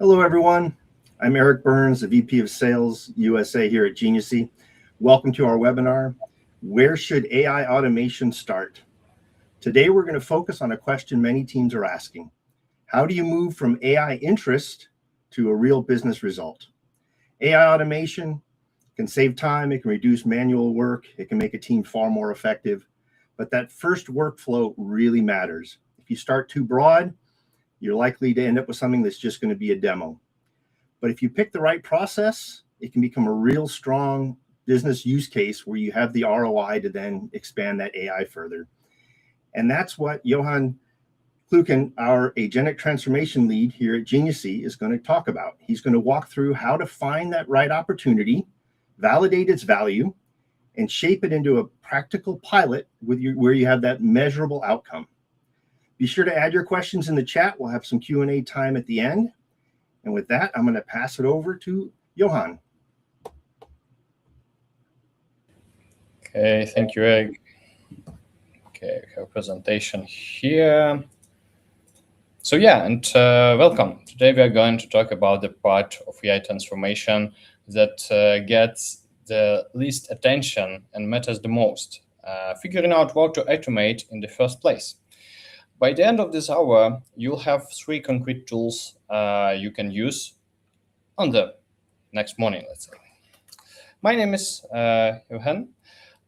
Hello, everyone. I'm Eric Burns, the VP of Sales USA here at Geniusy. Welcome to our webinar, Where Should AI Automation Start? Today, we're going to focus on a question many teams are asking. How do you move from AI interest to a real business result? AI automation can save time, it can reduce manual work, it can make a team far more effective, but that first workflow really matters. If you start too broad, you're likely to end up with something that's just going to be a demo. But if you pick the right process, it can become a real strong business use case where you have the ROI to then expand that AI further. And that's what Johan Kluken, our agentic transformation lead here at Geniusy, is going to talk about. He's going to walk through how to find that right opportunity, validate its value, and shape it into a practical pilot where you have that measurable outcome. Be sure to add your questions in the chat. We'll have some Q&A time at the end. And with that, I'm going to pass it over to Johan. Okay, thank you, Eric. Okay, we have a presentation here. So yeah, and welcome. Today we are going to talk about the part of AI transformation that gets the least attention and matters the most, figuring out how to automate in the first place. By the end of this hour, you'll have 3 concrete tools you can use on the next morning, let's say. My name is Johan.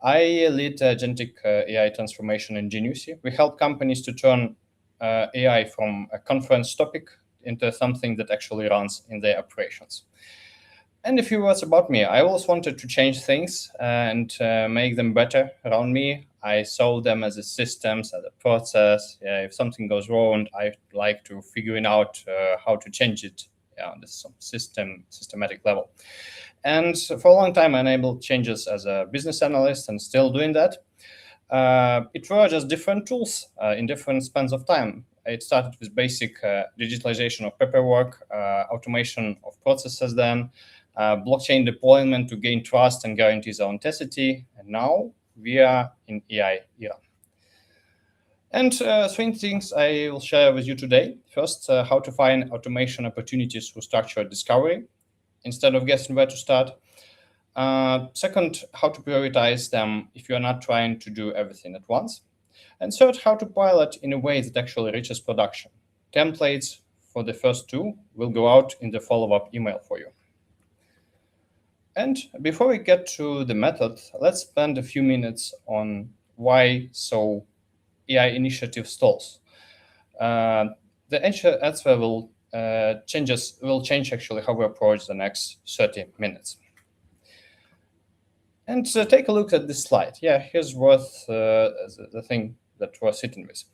I lead agentic AI transformation in Geniusy. We help companies to turn AI from a conference topic into something that actually runs in their operations. And a few words about me. I always wanted to change things and make them better around me. I saw them as a systems, as a process. If something goes wrong, I like to figuring out how to change it on this systematic level. And for a long time, I enabled changes as a business analyst and still doing that. It were just different tools in different spans of time. It started with basic digitalization of paperwork, automation of processes then, blockchain deployment to gain trust and guarantee the authenticity. And now we are in AI era. And 3 things I will share with you today. First, how to find automation opportunities through structured discovery instead of guessing where to start. Second, how to prioritize them if you are not trying to do everything at once. And third, how to pilot in a way that actually reaches production. Templates for the first 2 will go out in the follow-up email for you. And before we get to the method, let's spend a few minutes on why so AI initiative stalls. The answer will change actually how we approach the next 30 minutes. And take a look at this slide. Yeah, here's what the thing that we're sitting with.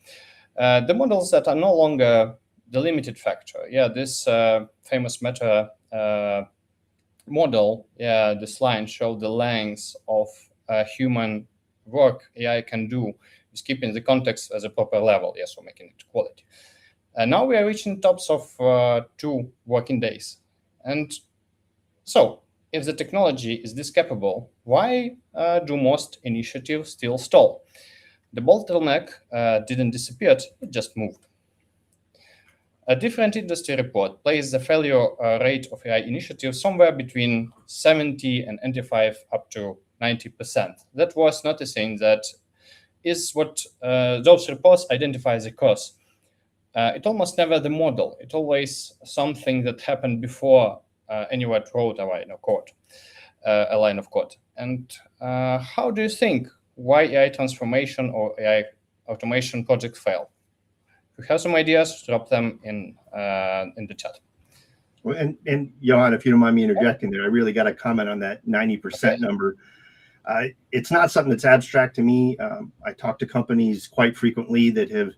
The models that are no longer the limited factor. Yeah, this famous Meta model, yeah, this line showed the length of human work AI can do, is keeping the context as a proper level, yes, so making it quality. And now we are reaching tops of 2 working days. And so, if the technology is this capable, why do most initiatives still stall? The bottleneck didn't disappear, it just moved. A different industry report places the failure rate of AI initiatives somewhere between 70 and 85 up to 90%. That was noticing that is what those reports identify as a cause. It almost never the model. It's always something that happened before anyone wrote a line of code. And how do you think why AI transformation or AI automation projects fail? If you have some ideas, drop them in the chat. Well, and Johan, if you don't mind me interjecting there, I really got to comment on that 90% number. It's not something that's abstract to me. I talk to companies quite frequently that have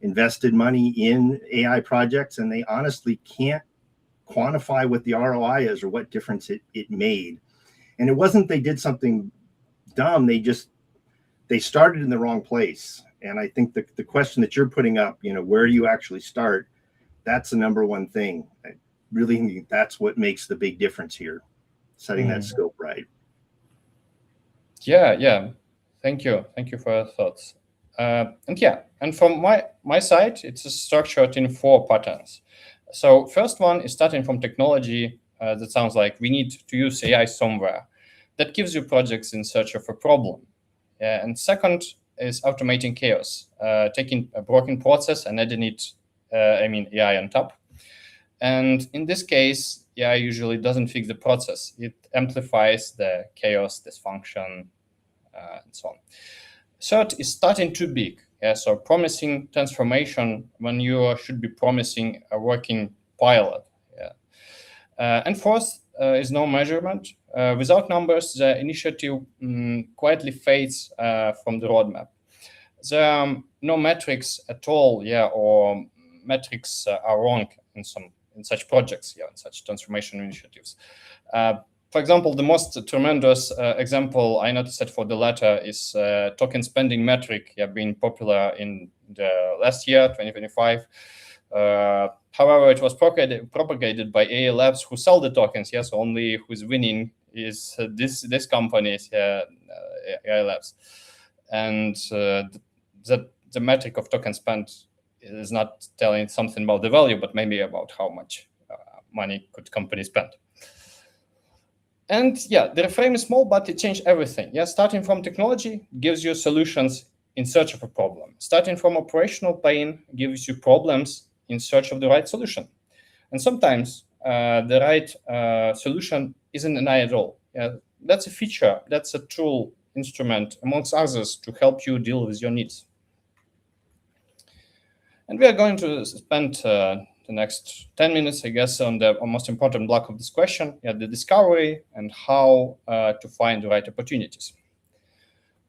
invested money in AI projects, and they honestly can't quantify what the ROI is or what difference it made. And it wasn't they did something dumb. They started in the wrong place. And I think the question that you're putting up, where do you actually start? That's the number one thing. I really think that's what makes the big difference here, setting that scope right. Yeah. Thank you for your thoughts. And from my side, it's structured in 4 patterns. So first one is starting from technology. That sounds like we need to use AI somewhere. That gives you projects in search of a problem. And second is automating chaos, taking a broken process and adding it, AI on top. And in this case, AI usually doesn't fix the process. It amplifies the chaos, dysfunction, and so on. Third is starting too big. So promising transformation when you should be promising a working pilot. And fourth is no measurement. Without numbers, the initiative quietly fades from the roadmap. There are no metrics at all, or metrics are wrong in such projects, in such transformation initiatives. For example, the most tremendous example I noticed for the latter is token spending metric being popular in the last year, 2025. However, it was propagated by AI labs who sell the tokens. Yes, only who's winning is this company's AI labs, and the metric of token spent is not telling something about the value, but maybe about how much money could company spend. And the reframe is small, but it changed everything. Starting from technology gives you solutions in search of a problem. Starting from operational pain gives you problems in search of the right solution. And sometimes the right solution isn't an AI at all. That's a feature, that's a tool, instrument, amongst others, to help you deal with your needs. And we are going to spend the next 10 minutes, I guess, on the most important block of this question, the discovery and how to find the right opportunities.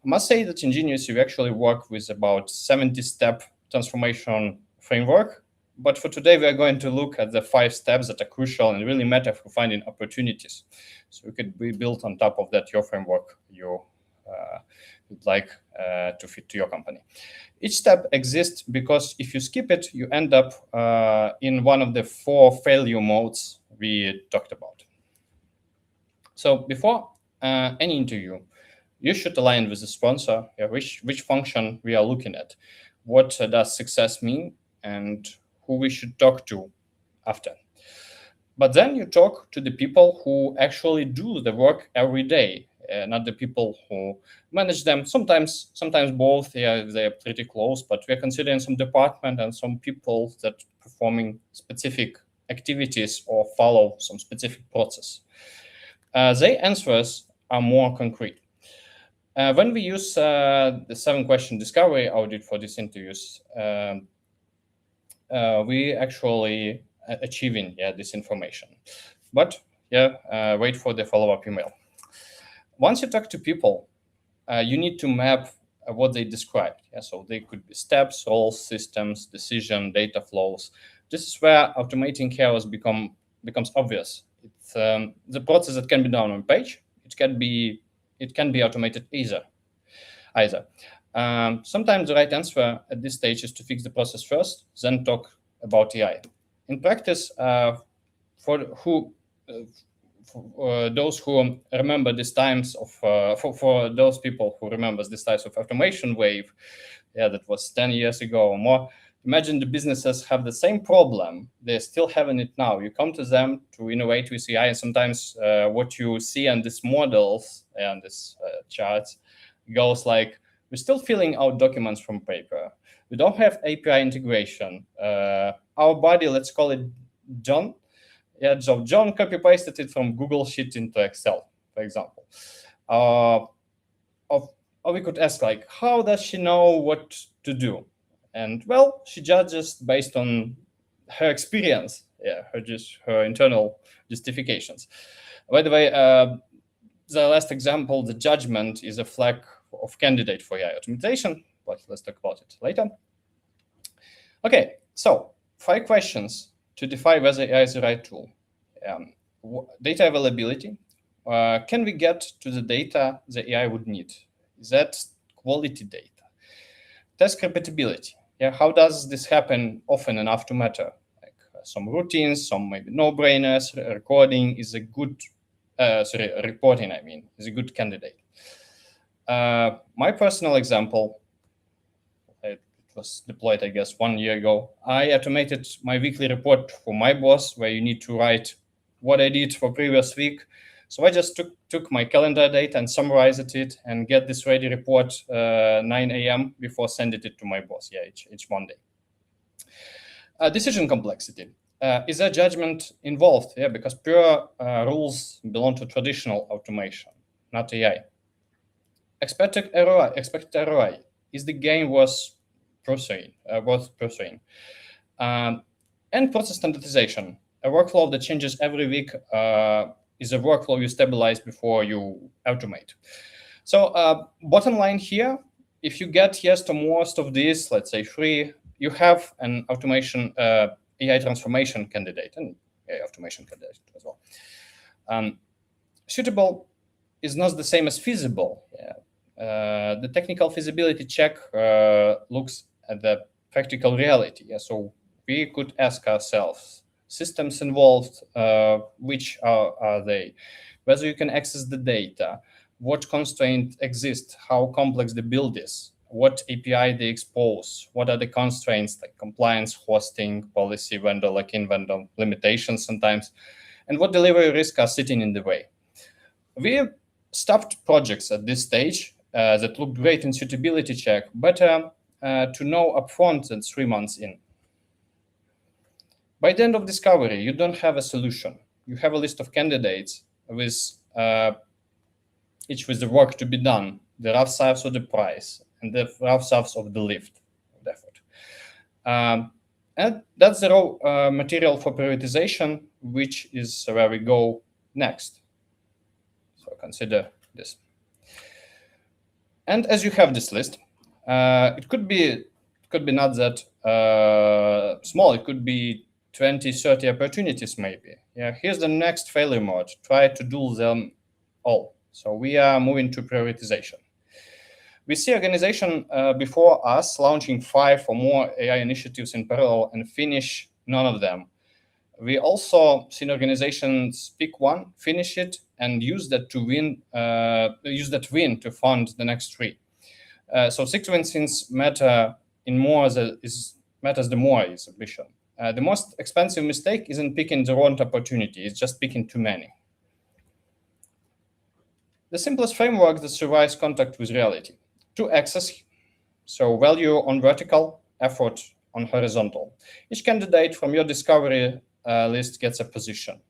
I must say that in Genius, we actually work with about 70-step transformation framework. But for today, we are going to look at the 5 steps that are crucial and really matter for finding opportunities. So we could be built on top of that your framework you would like to fit to your company. Each step exists because if you skip it, you end up in one of the 4 failure modes we talked about. So before any interview, you should align with the sponsor, which function we are looking at, what does success mean, and who we should talk to after. But then you talk to the people who actually do the work every day, not the people who manage them. Sometimes both, they're pretty close, but we're considering some department and some people that performing specific activities or follow some specific process. Their answers are more concrete. When we use the 7-question discovery audit for these interviews, we actually achieving this information. But wait for the follow-up email. Once you talk to people, you need to map what they described. So they could be steps, roles, systems, decision, data flows. This is where automating chaos becomes obvious. It's the process that can be done on page. It can be automated either. Sometimes the right answer at this stage is to fix the process first, then talk about AI. In practice, for those who remember these times of, for those people who remembers these types of automation wave, that was 10 years ago or more, imagine the businesses have the same problem. They're still having it now. You come to them to innovate with AI, and sometimes what you see on these models and these charts goes like, we're still filling out documents from paper. We don't have API integration. Our body, let's call it John. So John copy-pasted it from Google Sheet into Excel, for example. Or we could ask, like, how does she know what to do? And well, she judges based on her experience, her internal justifications. By the way, the last example, the judgment is a flag of candidate for AI automation, but let's talk about it later. Okay, so 5 questions to define whether AI is the right tool. Data availability. Can we get to the data the AI would need? Is that quality data? Test compatibility. How does this happen often enough to matter? Like some routines, some maybe no-brainers. Recording is a good, reporting, is a good candidate. My personal example, it was deployed, I guess, 1 year ago. I automated my weekly report for my boss, where you need to write what I did for previous week. So I just took my calendar data and summarized it and get this ready report 9 a.m. before sending it to my boss, each Monday. Decision complexity. Is there judgment involved? Yeah, because pure rules belong to traditional automation, not AI. Expected ROI. Is the game worth pursuing? And process standardization. A workflow that changes every week is a workflow you stabilize before you automate. So bottom line here, if you get yes to most of these, let's say 3, you have an automation AI transformation candidate and AI automation candidate as well. Suitable is not the same as feasible. The technical feasibility check looks at the practical reality. So we could ask ourselves, systems involved, which are they? Whether you can access the data, what constraints exist, how complex the build is, what API they expose, what are the constraints like compliance, hosting, policy, vendor lock-in, vendor limitations sometimes, and what delivery risks are sitting in the way. We stopped projects at this stage that looked great in suitability check, better to know upfront than 3 months in. By the end of discovery, you don't have a solution. You have a list of candidates with each with the work to be done, the rough size of the price, and the rough size of the lift of the effort. And that's the raw material for prioritization, which is where we go next. So consider this. And as you have this list, it could be not that small. It could be 20, 30 opportunities maybe. Here's the next failure mode. Try to do them all. So we are moving to prioritization. We see organization before us launching 5 or more AI initiatives in parallel and finish none of them. We also see organizations pick one, finish it, and use that win to fund the next 3. So sequencing matters the more is ambition. The most expensive mistake isn't picking the wrong opportunity; it's just picking too many. The simplest framework that survives contact with reality. 2 axes, so value on vertical, effort on horizontal. Each candidate from your discovery list gets a position.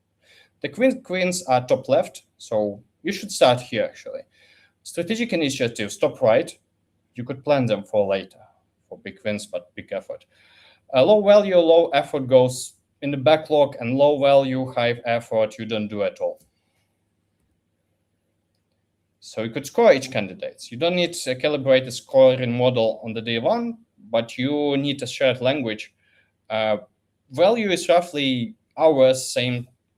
The queens are top left, so you should start here actually. Strategic initiatives, top right. You could plan them for later, for big wins, but big effort. Low value, low effort goes in the backlog, and low value, high effort, you don't do at all. So you could score each candidate. You don't need a calibrated scoring model on the day 1, but you need a shared language. Value is roughly hours,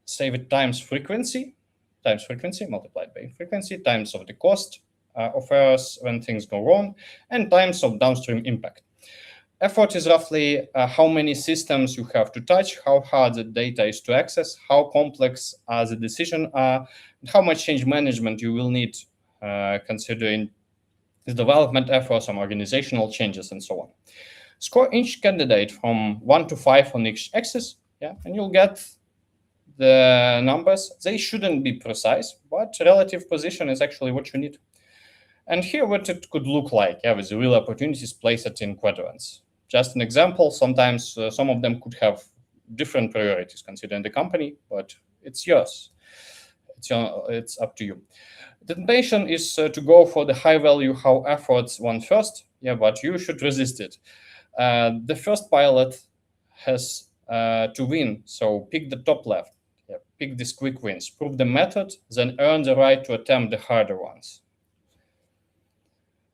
saved times frequency multiplied by frequency, times of the cost of errors when things go wrong, and times of downstream impact. Effort is roughly how many systems you have to touch, how hard the data is to access, how complex the decisions are, and how much change management you will need considering the development efforts, some organizational changes, and so on. Score each candidate from 1 to 5 on each axis, and you'll get the numbers. They shouldn't be precise, but relative position is actually what you need. And here what it could look like, with the real opportunities placed in quadrants. Just an example, sometimes some of them could have different priorities considering the company, but it's yours. It's up to you. The temptation is to go for the high value, how efforts one first, but you should resist it. The first pilot has to win, so pick the top left, pick these quick wins, prove the method, then earn the right to attempt the harder ones.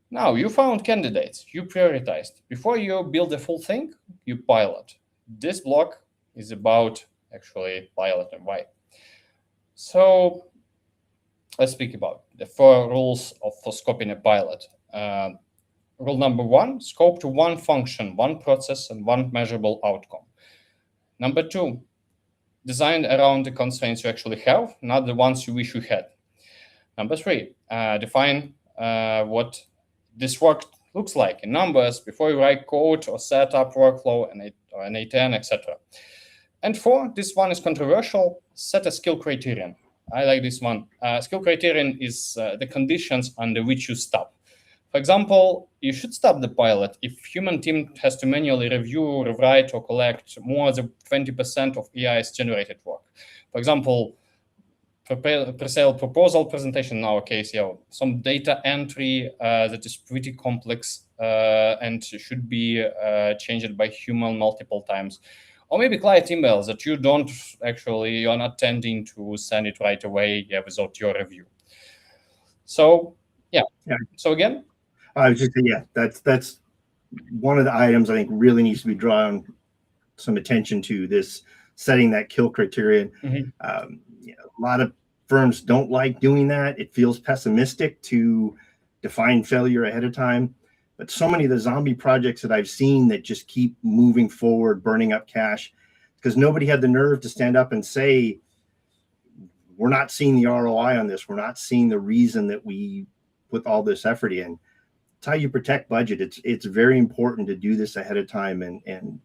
Now, you found candidates, you prioritized. Before you build the full thing, you pilot. This block is about actually pilot and why. So let's speak about the 4 rules for scoping a pilot. Rule number 1, scope to one function, one process, and one measurable outcome. Number 2, design around the constraints you actually have, not the ones you wish you had. Number 3, define what this work looks like in numbers before you write code or set up workflow or an A10, etc. And 4, this one is controversial, set a skill criterion. I like this one. Skill criterion is the conditions under which you stop. For example, you should stop the pilot if human team has to manually review, rewrite, or collect more than 20% of AI's generated work. For example, pre-sale proposal presentation in our case, some data entry that is pretty complex and should be changed by human multiple times. Or maybe client emails that you're not tending to send it right away without your review. So, yeah. So again, I was just saying, that's one of the items I think really needs to be drawn some attention to, this setting that kill criterion. A lot of firms don't like doing that. It feels pessimistic to define failure ahead of time. But so many of the zombie projects that I've seen that just keep moving forward, burning up cash, because nobody had the nerve to stand up and say, we're not seeing the ROI on this. We're not seeing the reason that we put all this effort in. It's how you protect budget. It's very important to do this ahead of time. And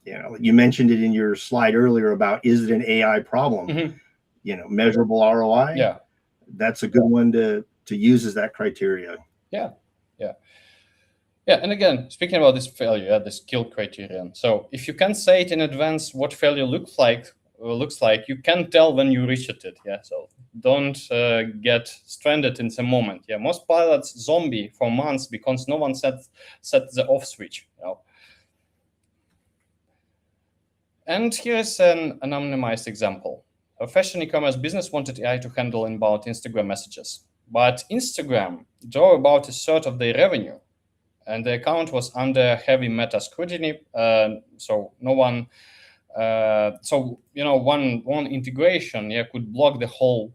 you mentioned it in your slide earlier about, is it an AI problem? Measurable ROI. Yeah, that's a good one to use as that criteria. Yeah. And again, speaking about this failure, the skill criterion. So if you can say it in advance what failure looks like, you can tell when you reached it. So don't get stranded in the moment. Most pilots zombie for months because no one set the off switch. And here's an anonymized example. A fashion e-commerce business wanted AI to handle inbound Instagram messages, but Instagram drew about a third of their revenue, and the account was under heavy meta scrutiny. So no one, one integration could block the whole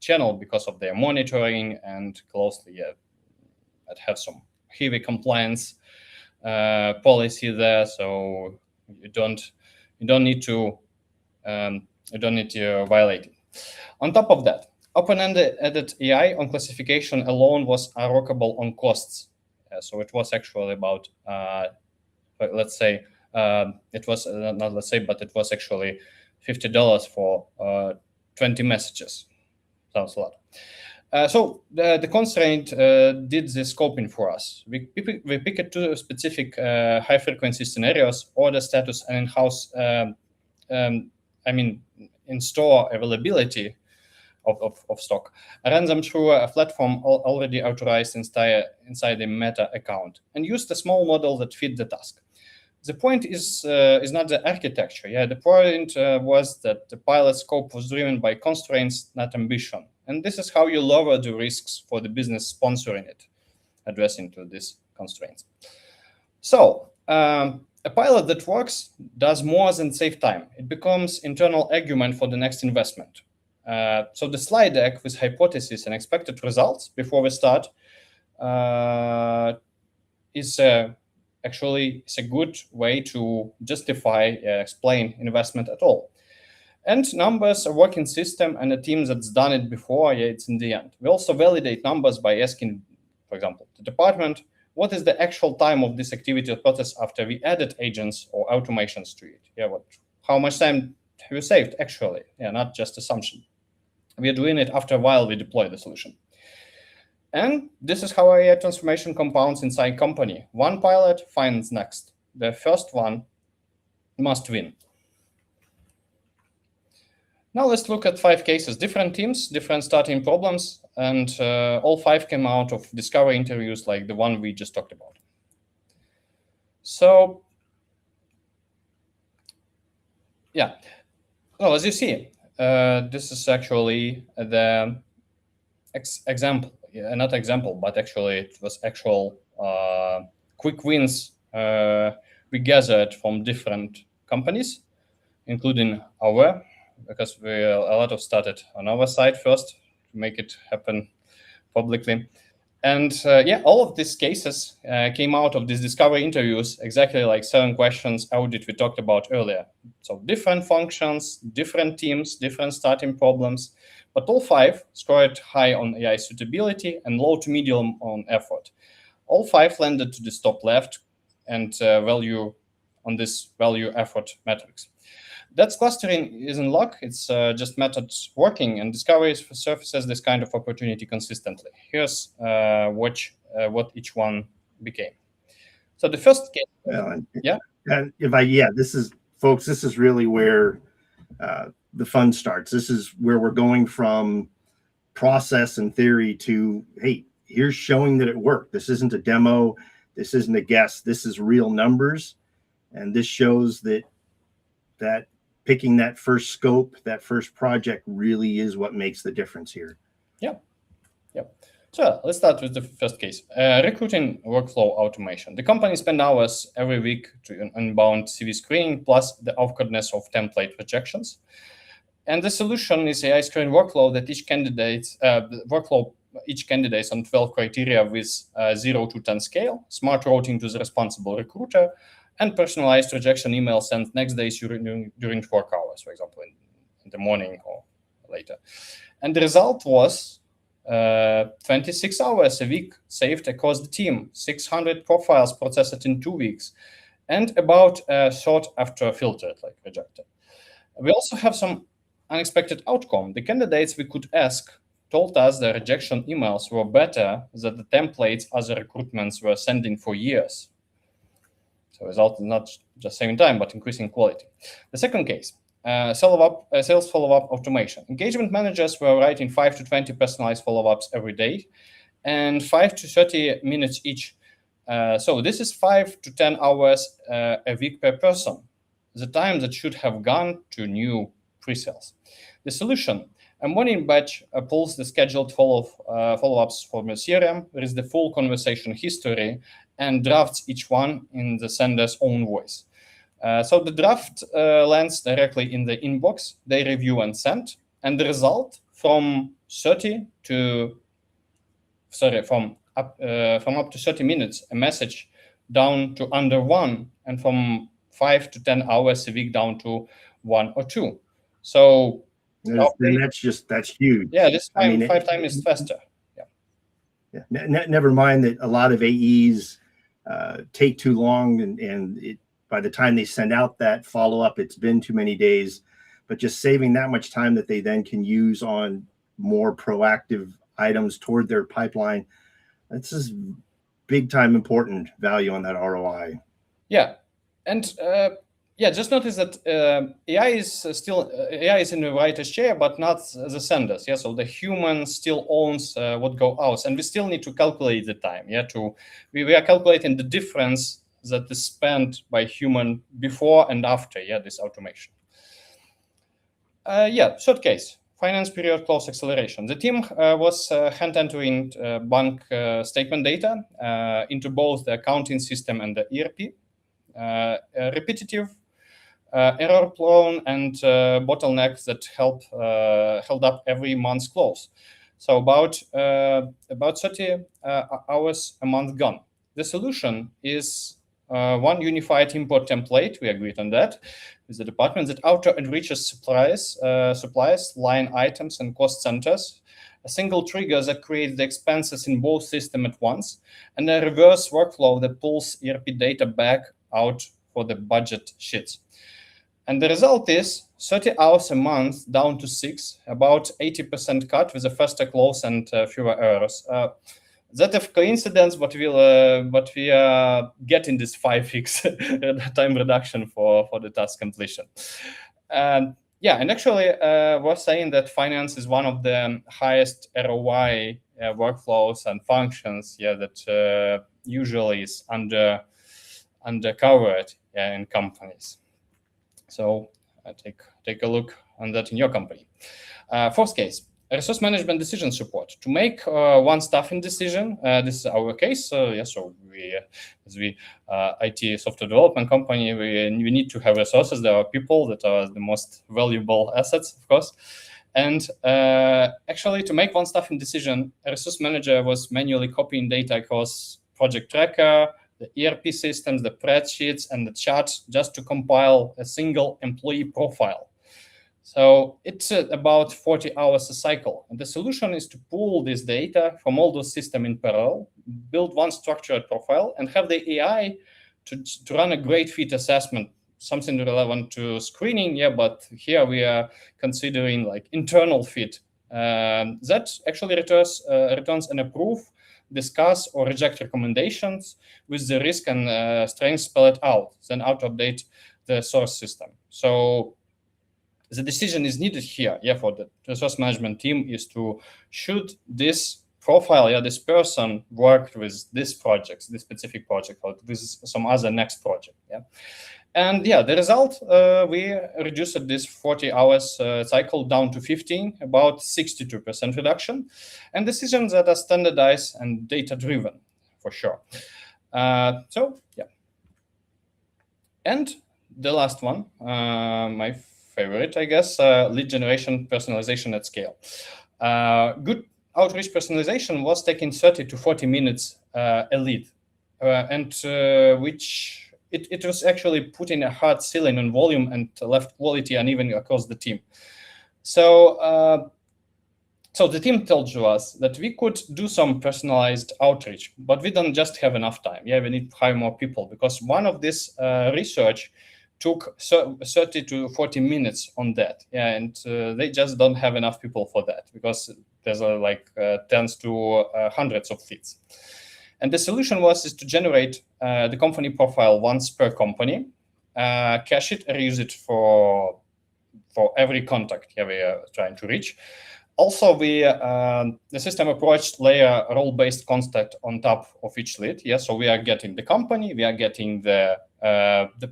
channel because of their monitoring and closely have some heavy compliance policy there. So you don't need to violate it. On top of that, open-ended AI on classification alone was unworkable on costs. So it was actually about, let's say, it was not let's say, but it was actually $50 for 20 messages. Sounds a lot. So the constraint did the scoping for us. We picked 2 specific high-frequency scenarios: order status and in-house, in-store availability of stock. I ran them through a platform already authorized inside the Meta account and used a small model that fit the task. The point is not the architecture. The point was that the pilot scope was driven by constraints, not ambition. And this is how you lower the risks for the business sponsoring it, addressing to these constraints. So a pilot that works does more than save time. It becomes internal argument for the next investment. So the slide deck with hypotheses and expected results before we start is actually a good way to justify, explain investment at all. And numbers, a working system, and a team that's done it before, it's in the end. We also validate numbers by asking, for example, the department, what is the actual time of this activity or process after we added agents or automations to it? How much time have you saved actually? Not just assumption. We are doing it after a while we deploy the solution. And this is how AI transformation compounds inside company. One pilot finds next. The first one must win. Now let's look at 5 cases, different teams, different starting problems, and all 5 came out of discovery interviews like the one we just talked about. So, well, as you see, this is actually the example, not example, but actually it was actual quick wins we gathered from different companies, including our, because a lot of started on our side first to make it happen publicly. And all of these cases came out of these discovery interviews, exactly like 7 questions audit we talked about earlier. So different functions, different teams, different starting problems, but all 5 scored high on AI suitability and low to medium on effort. All 5 landed to the top left and value on this value effort matrix. That's clustering isn't luck, it's just methods working, and Discovery surfaces this kind of opportunity consistently. Here's what each one became. So the first case, this is, folks, this is really where the fun starts. This is where we're going from process and theory to, hey, here's showing that it worked. This isn't a demo. This isn't a guess. This is real numbers. And this shows that picking that first scope, that first project really is what makes the difference here. Yeah. So let's start with the first case. Recruiting workflow automation. The company spends hours every week to inbound CV screening, plus the awkwardness of template rejections. And the solution is AI screen workflow that each candidate on 12 criteria with 0 to 10 scale, smart routing to the responsible recruiter, and personalized rejection email sent next day during work hours, for example, in the morning or later. And the result was 26 hours a week saved across the team, 600 profiles processed in 2 weeks, and about a third after filtered, like rejected. We also have some unexpected outcome. The candidates we could ask told us the rejection emails were better than the templates other recruitments were sending for years. So result not just saving time, but increasing quality. The second case, sales follow-up automation. Engagement managers were writing 5 to 20 personalized follow-ups every day and 5 to 30 minutes each. So this is 5 to 10 hours a week per person, the time that should have gone to new pre-sales. The solution, a morning batch pulls the scheduled follow-ups from a CRM with the full conversation history and drafts each one in the sender's own voice. So the draft lands directly in the inbox, they review and send, and the result from up to 30 minutes, a message down to under 1, and from 5 to 10 hours a week down to 1 or 2. So that's huge. Yeah, this 5 times faster. Yeah. Never mind that a lot of AEs take too long, and by the time they send out that follow-up, it's been too many days. But just saving that much time that they then can use on more proactive items toward their pipeline, that's just big time important value on that ROI. Yeah, and just notice that AI is in the writer's chair, but not the senders. Yeah, so the human still owns what goes out, and we still need to calculate the time. Yeah, we are calculating the difference that is spent by human before and after. Yeah, this automation. Third case, finance period close acceleration. The team was hand entering bank statement data into both the accounting system and the ERP. Repetitive, error-prone, and bottlenecks that held up every month's close. So about 30 hours a month gone. The solution is one unified import template. We agreed on that with the department that auto-enriches supplies, line items, and cost centers. A single trigger that creates the expenses in both systems at once, and a reverse workflow that pulls ERP data back out for the budget sheets. And the result is 30 hours a month down to 6, about 80% cut with a faster close and fewer errors. That a coincidence, but we getting this 5x time reduction for the task completion. And actually, we're saying that finance is one of the highest ROI workflows and functions. That usually is undercovered in companies. So take a look on that in your company. Fourth case, resource management decision support. To make one staffing decision, this is our case. So we, as IT software development company, we need to have resources. There are people that are the most valuable assets, of course. And actually, to make one staffing decision, a resource manager was manually copying data across project tracker, the ERP systems, the spreadsheets, and the charts just to compile a single employee profile. So it's about 40 hours a cycle. And the solution is to pull this data from all those systems in parallel, build one structured profile and have the AI to run a great fit assessment, something relevant to screening, but here we are considering like internal fit. That actually returns an approve, discuss, or reject recommendations with the risk and strength spelled out, then auto-update the source system. So the decision is needed here, for the resource management team is to should this profile, this person worked with this project, this specific project, or with some other next project, And the result, we reduced this 40 hours cycle down to 15, about 62% reduction, and decisions that are standardized and data-driven, for sure. And the last one, my favorite, I guess, lead generation personalization at scale. Good outreach personalization was taking 30 to 40 minutes a lead, which it was actually putting a hard ceiling on volume and left quality uneven across the team. So the team told us that we could do some personalized outreach, but we don't just have enough time. We need to hire more people, because one of this research took 30 to 40 minutes on that. And they just don't have enough people for that, because there's tens to hundreds of leads. And the solution is to generate the company profile once per company, cache it, reuse it for every contact we are trying to reach. Also, the system approached layer role-based contact on top of each lead. So we are getting the company, we are getting the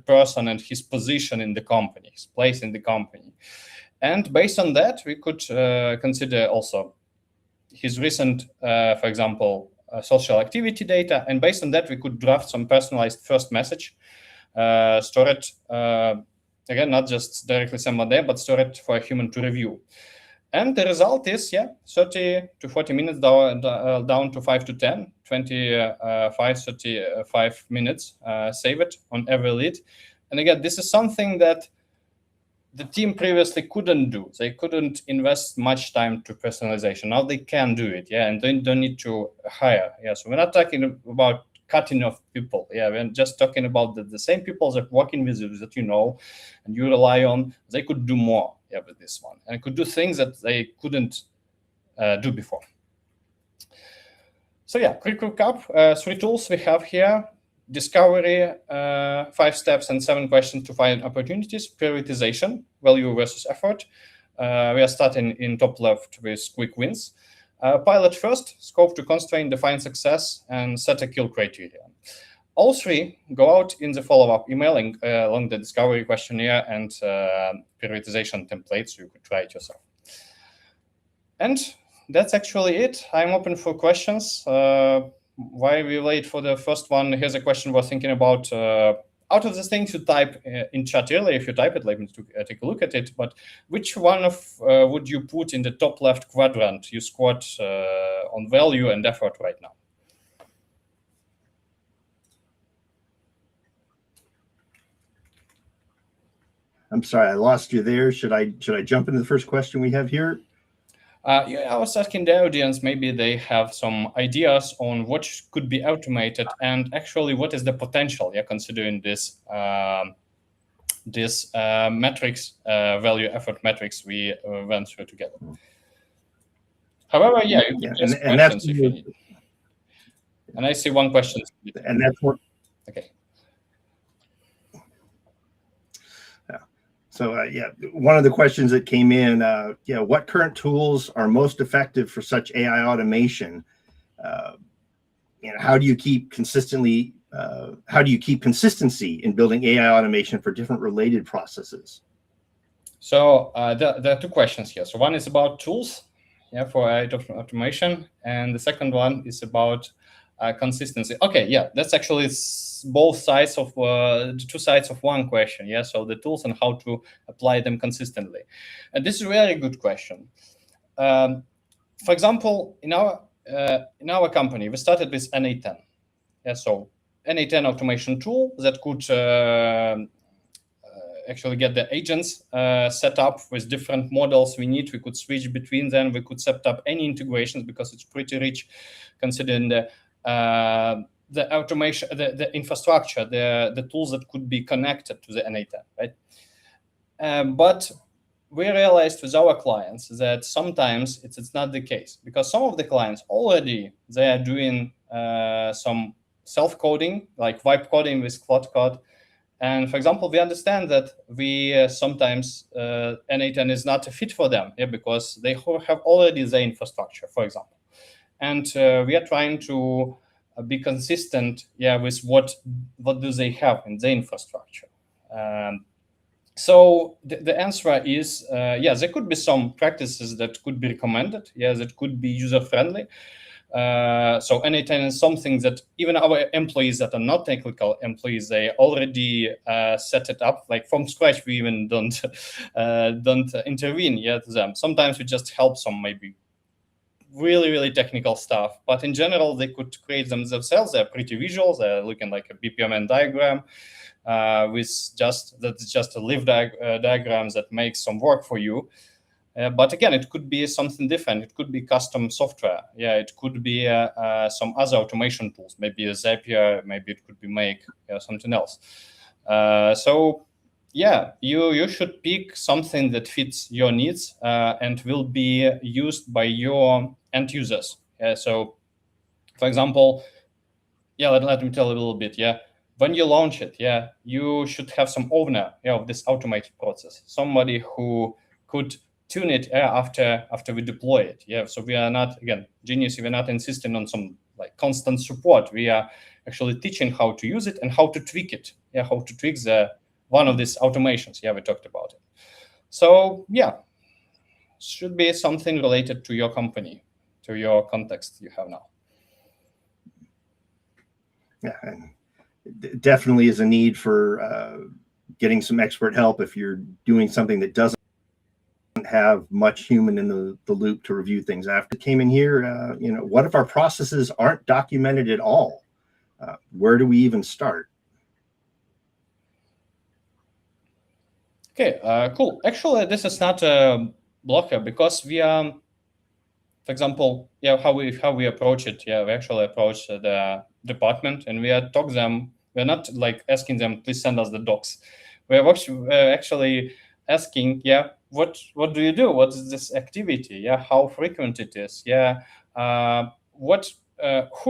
person and his position in the company, his place in the company. And based on that, we could consider also his recent, for example, social activity data, and based on that we could draft some personalized first message, store it again, not just directly send there, but store it for a human to review. And the result is 30 to 40 minutes down to 5 to 10, 35 minutes save it on every lead. And again, this is something that the team previously couldn't do. They couldn't invest much time to personalization. Now they can do it, and they don't need to hire. So we're not talking about cutting off people. We're just talking about the same people that working with you, that and you rely on. They could do more with this one, and could do things that they couldn't do before. So quick recap, 3 tools we have here. Discovery, 5 steps and 7 questions to find opportunities. Prioritization, value versus effort. We are starting in top left with quick wins. Pilot first, scope to constraint, define success, and set a kill criteria. All 3 go out in the follow-up emailing along the discovery questionnaire and prioritization templates, so you could try it yourself. And that's actually it. I'm open for questions. Why we wait for the first one? Here's a question we're thinking about. Out of the things you type in chat earlier, if you type it, let me take a look at it. But which one of would you put in the top left quadrant you scored on value and effort right now? I'm sorry, I lost you there. Should I jump into the first question we have here? I was asking the audience, maybe they have some ideas on what could be automated and actually what is the potential, considering this metrics, value effort metrics we went through together. However, you can just questions if you need. And I see one question. And that's what. Okay. So one of the questions that came in, what current tools are most effective for such AI automation? And how do you keep consistency in building AI automation for different related processes? So there are 2 questions here. So one is about tools, for AI automation, and the second one is about consistency. Okay, that's actually both sides of the 2 sides of one question. So the tools and how to apply them consistently. And this is a very good question. For example, in our company, we started with NA10. So NA10 automation tool that could actually get the agents set up with different models we need. We could switch between them. We could set up any integrations because it's pretty rich, considering the the automation, the infrastructure, the tools that could be connected to the n8n, right? But we realized with our clients that sometimes it's not the case, because some of the clients already, they are doing some self-coding, like vibe coding with Cloud Code. And for example, we understand that we sometimes n8n is not a fit for them, because they have already the infrastructure, for example. And we are trying to be consistent, with what do they have in the infrastructure. So the answer is, there could be some practices that could be recommended, that could be user-friendly. So n8n is something that even our employees that are not technical employees, they already set it up, like from scratch. We even don't intervene to them. Sometimes we just help some maybe really technical stuff, but in general they could create them themselves. They're pretty visual. They're looking like a BPMN diagram with that's just a live diagrams that makes some work for you. But again, it could be something different. It could be custom software. It could be some other automation tools, maybe a Zapier, maybe it could be Make, something else. So you should pick something that fits your needs and will be used by your end users. So, for example, let me tell a little bit. When you launch it, you should have some owner of this automated process, somebody who could tune it after we deploy it. So we are not, again, Genius, we're not insisting on some like constant support. We are actually teaching how to use it and how to tweak it. How to tweak one of these automations. We talked about it. So should be something related to your company, to your context you have now. And definitely is a need for getting some expert help if you're doing something that doesn't have much human in the loop to review things. After came in here, what if our processes aren't documented at all? Where do we even start? Okay, cool. Actually, this is not a blocker, because we are, for example, how we approach it. We actually approach the department and we talk them. We're not like asking them, please send us the docs. We're actually asking, what do you do? What is this activity? How frequent it is? Who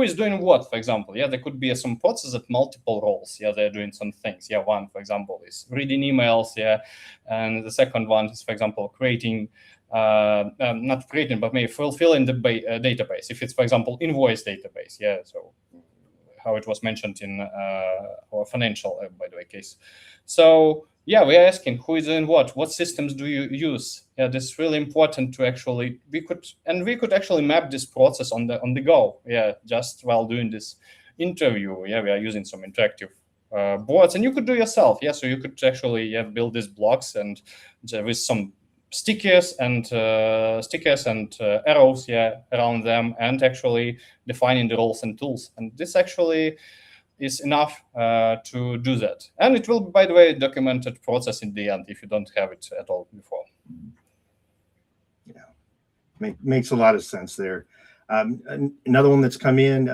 is doing what, for example? There could be some process at multiple roles. They're doing some things. One, for example, is reading emails. And the second one is, for example, creating, not creating, but maybe fulfilling the database. If it's, for example, invoice database. So how it was mentioned in our financial, by the way, case. So we are asking who is doing what systems do you use? This is really important to actually, we could actually map this process on the go. Just while doing this interview. We are using some interactive boards, and you could do yourself. So you could actually build these blocks and with some stickers and arrows around them, and actually defining the roles and tools. And this actually is enough to do that. And it will, by the way, documented process in the end if you don't have it at all before. Makes a lot of sense there. Another one that's come in,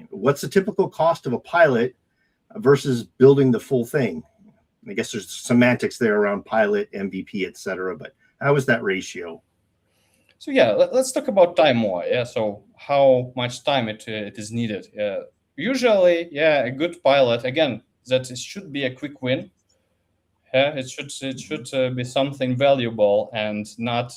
what's the typical cost of a pilot versus building the full thing? I guess there's semantics there around pilot, MVP, etc. But how is that ratio? So let's talk about time more. So how much time it is needed? Usually, a good pilot, again, that it should be a quick win. It should be something valuable and not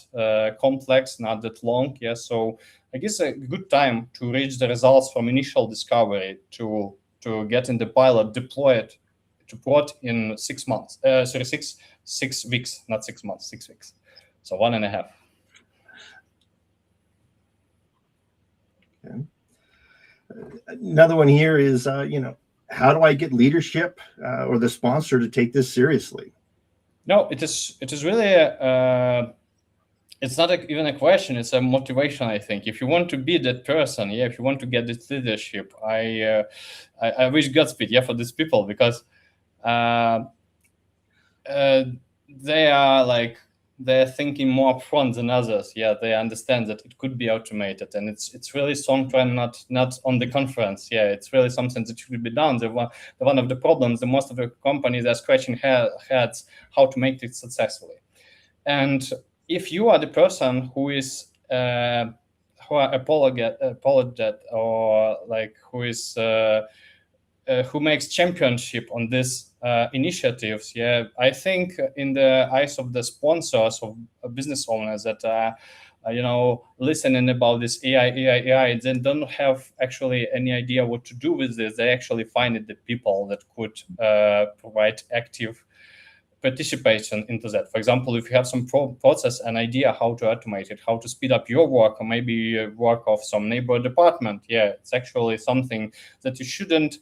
complex, not that long. So I guess a good time to reach the results from initial discovery to get in the pilot, deploy it to prod in 6 months. 6 weeks, not 6 months, 6 weeks. So 1.5. Okay. Another one here is, how do I get leadership or the sponsor to take this seriously? No, it is really it's not even a question. It's a motivation, I think. If you want to be that person, if you want to get this leadership, I wish Godspeed, for these people, because they are like they're thinking more upfront than others. Yeah, they understand that it could be automated, and it's really sometimes not on the conference. Yeah, it's really something that should be done. One of the problems, the most of the companies are scratching heads how to make it successfully. And if you are the person who is who are apologete or like who is who makes championship on these initiatives, yeah, I think in the eyes of the sponsors of business owners that listening about this AI, they don't have actually any idea what to do with this. They actually find it the people that could provide active participation into that. For example, if you have some process, an idea how to automate it, how to speed up your work, or maybe work of some neighbor department, yeah, it's actually something that you shouldn't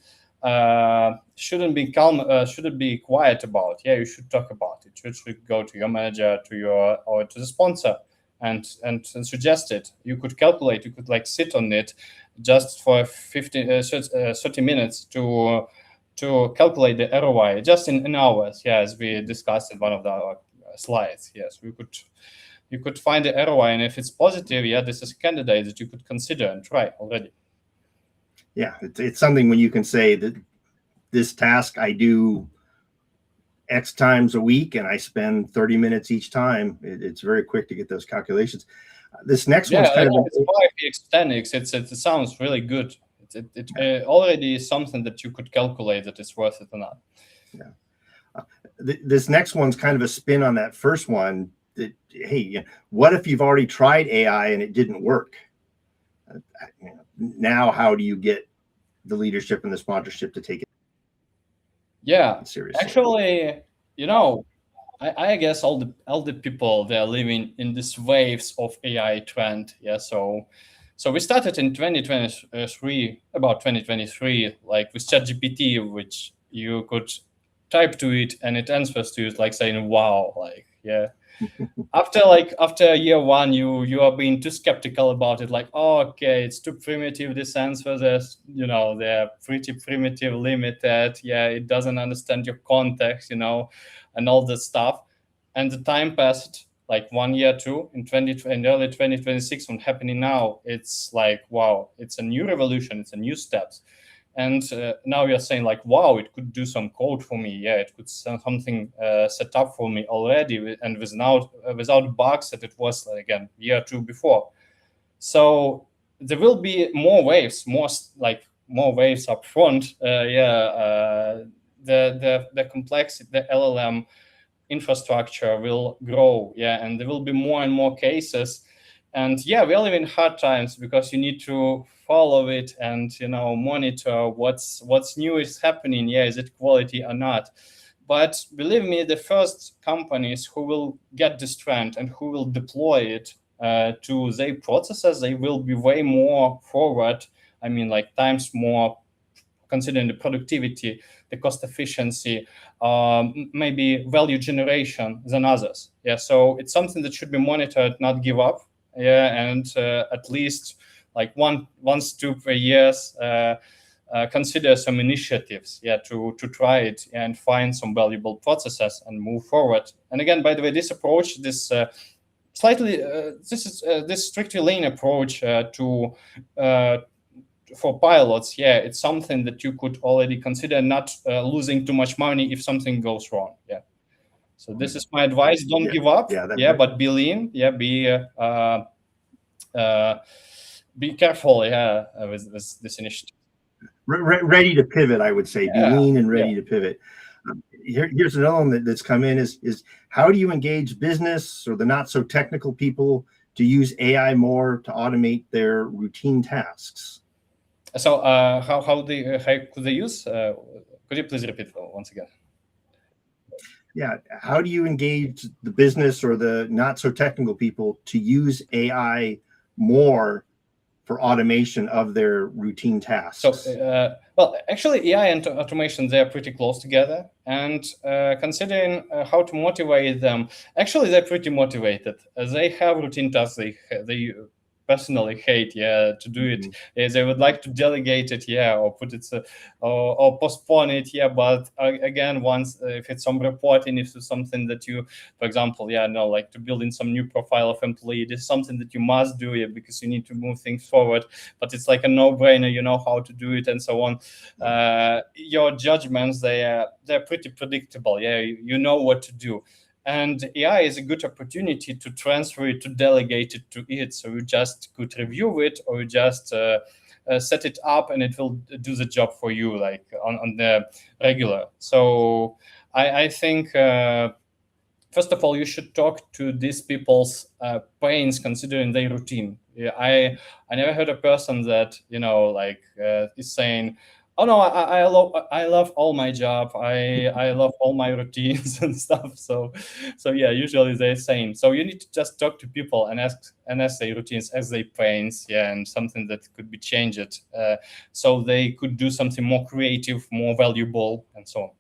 be calm, shouldn't be quiet about. Yeah, you should talk about it. You should go to your manager, or to the sponsor, and suggest it. You could calculate. You could like sit on it just for 30 minutes to calculate the ROI just in hours. Yeah, as we discussed in one of our slides. Yes, you could find the ROI, and if it's positive, yeah, this is a candidate that you could consider and try already. Yeah, it's something when you can say that this task I do X times a week and I spend 30 minutes each time. It's very quick to get those calculations. This next one's kind of it's 5x, 10x. It sounds really good. It already is something that you could calculate that it's worth it or not. Yeah. This next one's kind of a spin on that first one. That, hey, what if you've already tried AI and it didn't work? Now, how do you get the leadership and the sponsorship to take it seriously? Actually, I guess all the people, they're living in these waves of AI trend. Yeah, so we started in 2023, about 2023, like with ChatGPT, which you could type to it and it answers to it, like saying, wow, like, yeah. after year one, you are being too skeptical about it, like, oh, okay, it's too primitive, this answer, they're pretty primitive, limited, yeah, it doesn't understand your context, and all this stuff. And the time passed, like 1 year, two, in early 2026, what's happening now, it's like, wow, it's a new revolution, it's a new steps. And now you're saying like, wow, it could do some code for me. Yeah, it could something set up for me already, and without bugs that it was again year or two before. So there will be more waves, more waves up front. The complexity, the LLM infrastructure will grow. Yeah, and there will be more and more cases. And yeah, we live in hard times because you need to follow it and monitor what's new is happening. Yeah, is it quality or not? But believe me, the first companies who will get this trend and who will deploy it to their processes, they will be way more forward. I mean, like times more, considering the productivity, the cost efficiency, maybe value generation than others. Yeah, so it's something that should be monitored, not give up. Yeah, and at least like once per years, consider some initiatives. Yeah, to try it and find some valuable processes and move forward. And again, by the way, this approach, this strictly lean approach for pilots, yeah, it's something that you could already consider, not losing too much money if something goes wrong. Yeah. So this is my advice. Don't give up. But be lean. Yeah, be careful. Yeah, with this initiative. Ready to pivot, I would say. Be lean and ready to pivot. Here's another one that's come in: is how do you engage business or the not so technical people to use AI more to automate their routine tasks? So how could they use? Could you please repeat once again? Yeah, how do you engage the business or the not so technical people to use AI more for automation of their routine tasks? So, well, actually, AI and automation, they are pretty close together. And considering how to motivate them, actually, they're pretty motivated. They have routine tasks. personally hate to do it. They would like to delegate it or put it or postpone it but again, once if it's some reporting, if it's something that you, for example, like to build in some new profile of employee, this is something that you must do because you need to move things forward, but it's like a no-brainer, you know how to do it and so on. Your judgments, they're pretty predictable. You know what to do. And AI is a good opportunity to transfer it, to delegate it to it. So you just could review it, or you just set it up, and it will do the job for you, like on the regular. So I think, first of all, you should talk to these people's pains, considering their routine. I never heard a person that is saying, "Oh no, I love all my job. I love all my routines and stuff." So usually they're saying. So you need to just talk to people and ask their routines, ask their pains, and something that could be changed, so they could do something more creative, more valuable, and so on.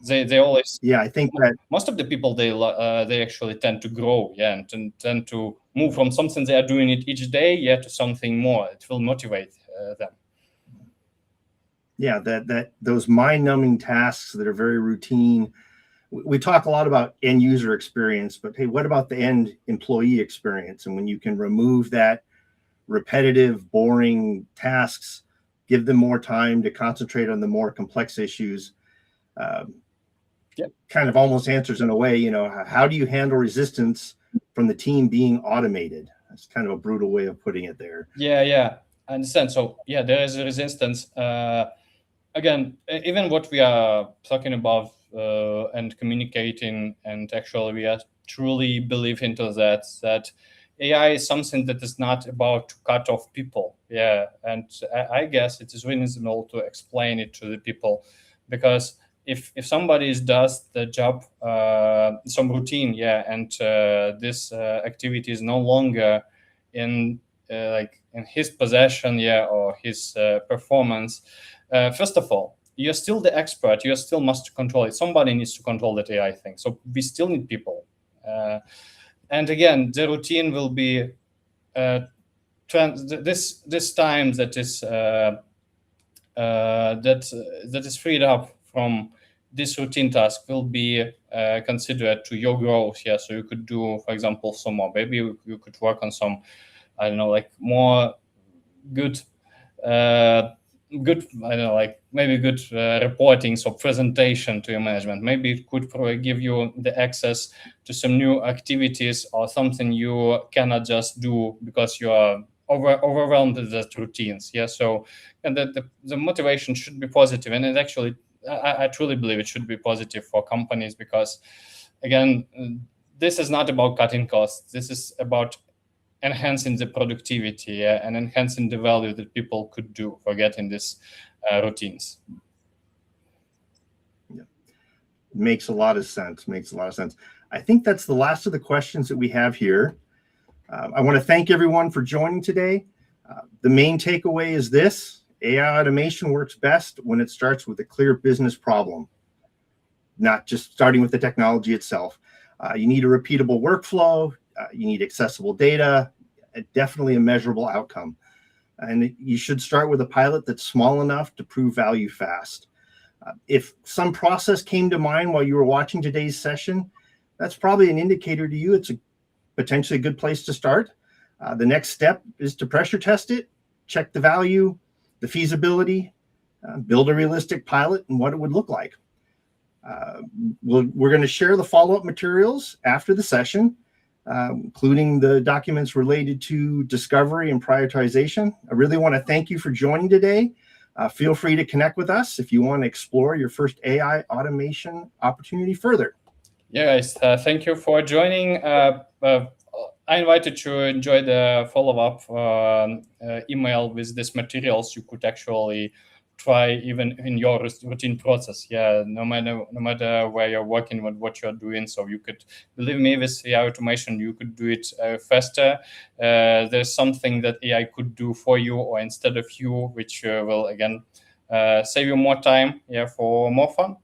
They always, I think that most of the people, they actually tend to grow, and tend to move from something they are doing it each day to something more. It will motivate them. That those mind-numbing tasks that are very routine. We talk a lot about end user experience, but hey, what about the end employee experience? And when you can remove that repetitive, boring tasks, give them more time to concentrate on the more complex issues, kind of almost answers in a way, how do you handle resistance from the team being automated? That's kind of a brutal way of putting it there. I understand. So there is a resistance. Again, even what we are talking about and communicating, and actually we are truly believe into that AI is something that is not about to cut off people. And I guess it is reasonable to explain it to the people, because if somebody does the job, some routine, and this activity is no longer in his possession, or his performance, first of all, you're still the expert. You still must control it. Somebody needs to control that AI thing. So we still need people. And again, the routine will be this time that is that is freed up from this routine task will be considered to your growth. So you could do, for example, some more. Maybe you could work on some, I don't know, like more good maybe good reporting, so presentation to your management. Maybe it could probably give you the access to some new activities, or something you cannot just do because you are overwhelmed with the routines. So, and the motivation should be positive, and it actually, I truly believe it should be positive for companies, because again, this is not about cutting costs. This is about enhancing the productivity and enhancing the value that people could do for getting these routines. Makes a lot of sense. I think that's the last of the questions that we have here. I want to thank everyone for joining today. The main takeaway is this: AI automation works best when it starts with a clear business problem, not just starting with the technology itself. You need a repeatable workflow. You need accessible data, definitely a measurable outcome. And you should start with a pilot that's small enough to prove value fast. If some process came to mind while you were watching today's session, that's probably an indicator to you it's potentially a good place to start. The next step is to pressure test it, check the value, the feasibility, build a realistic pilot and what it would look like. We're going to share the follow-up materials after the session, including the documents related to discovery and prioritization. I really want to thank you for joining today. Feel free to connect with us if you want to explore your first AI automation opportunity further. Guys, thank you for joining. I invited you to enjoy the follow-up email with these materials. You could actually try even in your routine process. No matter where you're working, what you're doing. So you could, believe me, with AI automation, you could do it faster. There's something that AI could do for you or instead of you, which will again save you more time for more fun.